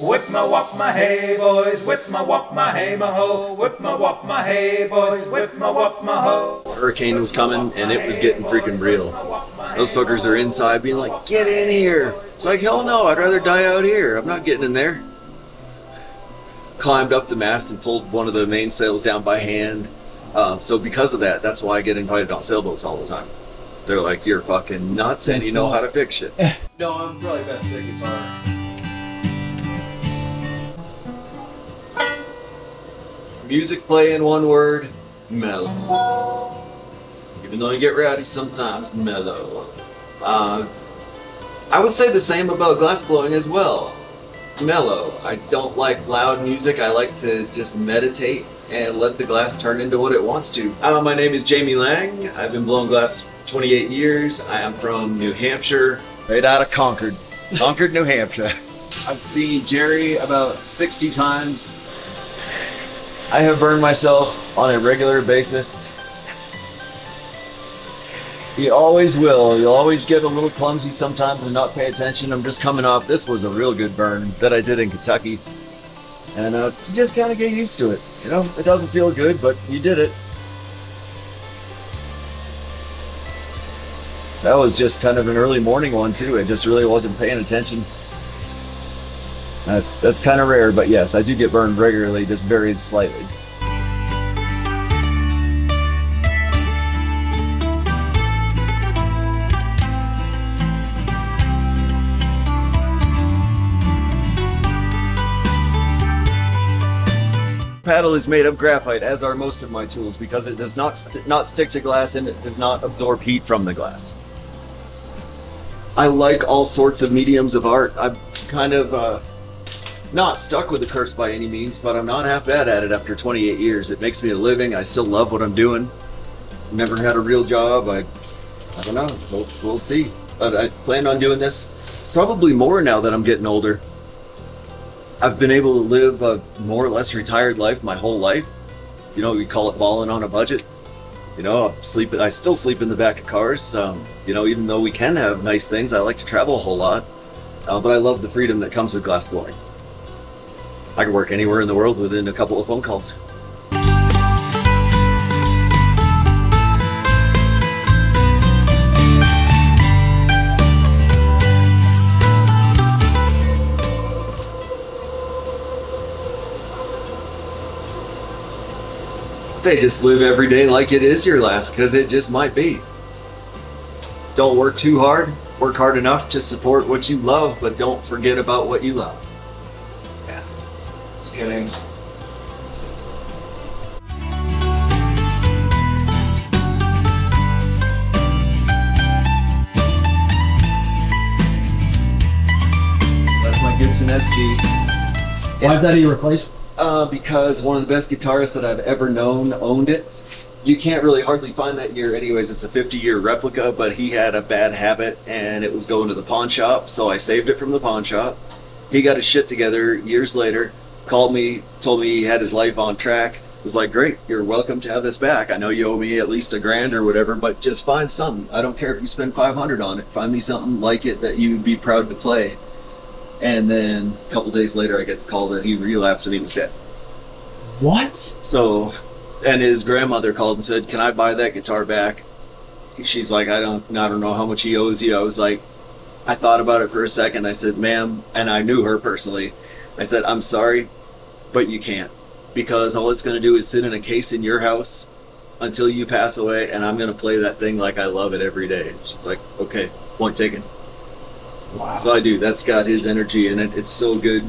Whip my wop my hay, boys, whip my wop my hay, my ho. Whip my wop my hay, boys, whip my wop my ho. Hurricane was coming and it was getting freaking real. Those fuckers are inside being like, get in here. It's like, hell no, I'd rather die out here. I'm not getting in there. Climbed up the mast and pulled one of the mainsails down by hand. So because of that, that's why I get invited on sailboats all the time. They're like, you're fucking nuts and you know how to fix shit. No, I'm probably best at guitar. Music play in one word, mellow. Even though you get rowdy sometimes, mellow. I would say the same about glass blowing as well. Mellow. I don't like loud music. I like to just meditate and let the glass turn into what it wants to. My name is Jamie Lang. I've been blowing glass 28 years. I am from New Hampshire, right out of Concord. Concord, New Hampshire. I've seen Jerry about 60 times. I have burned myself on a regular basis. You always will. You'll always get a little clumsy sometimes and not pay attention. I'm just coming off. This was a real good burn that I did in Kentucky. And you just kind of get used to it. You know, it doesn't feel good, but you did it. That was just kind of an early morning one too. I just really wasn't paying attention. That's kind of rare, but yes, I do get burned regularly, just very slightly. Paddle is made of graphite, as are most of my tools, because it does not stick to glass and it does not absorb heat from the glass. I like all sorts of mediums of art. I'm kind of not stuck with the curse by any means, but I'm not half bad at it after 28 years. It makes me a living. I still love what I'm doing. Never had a real job. I don't know, so we'll see. But I plan on doing this probably more now that I'm getting older. I've been able to live a more or less retired life my whole life. You know, we call it balling on a budget. You know, I still sleep in the back of cars. You know, even though we can have nice things, I like to travel a whole lot. But I love the freedom that comes with glass blowing. I can work anywhere in the world within a couple of phone calls. Say just live every day like it is your last, because it just might be. Don't work too hard. Work hard enough to support what you love, but don't forget about what you love. Yeah. It's good answer. That's my Gibson SG. Why is that a replacement? Because one of the best guitarists that I've ever known owned it. You can't really hardly find that year anyways. It's a 50-year replica, but he had a bad habit and it was going to the pawn shop, so I saved it from the pawn shop. He got his shit together years later, called me, told me he had his life on track. Was like, great, you're welcome to have this back. I know you owe me at least $1,000 or whatever, but just find something. I don't care if you spend $500 on it. Find me something like it that you'd be proud to play. And then a couple days later, I get the call that he relapsed and he was dead. What? So, and his grandmother called and said, can I buy that guitar back? She's like, I don't know how much he owes you. I was like, I thought about it for a second. I said, ma'am, and I knew her personally. I said, I'm sorry, but you can't. Because all it's going to do is sit in a case in your house until you pass away, and I'm going to play that thing like I love it every day. She's like, okay, point taken. Wow. So I do. That's got his energy in it. It's so good.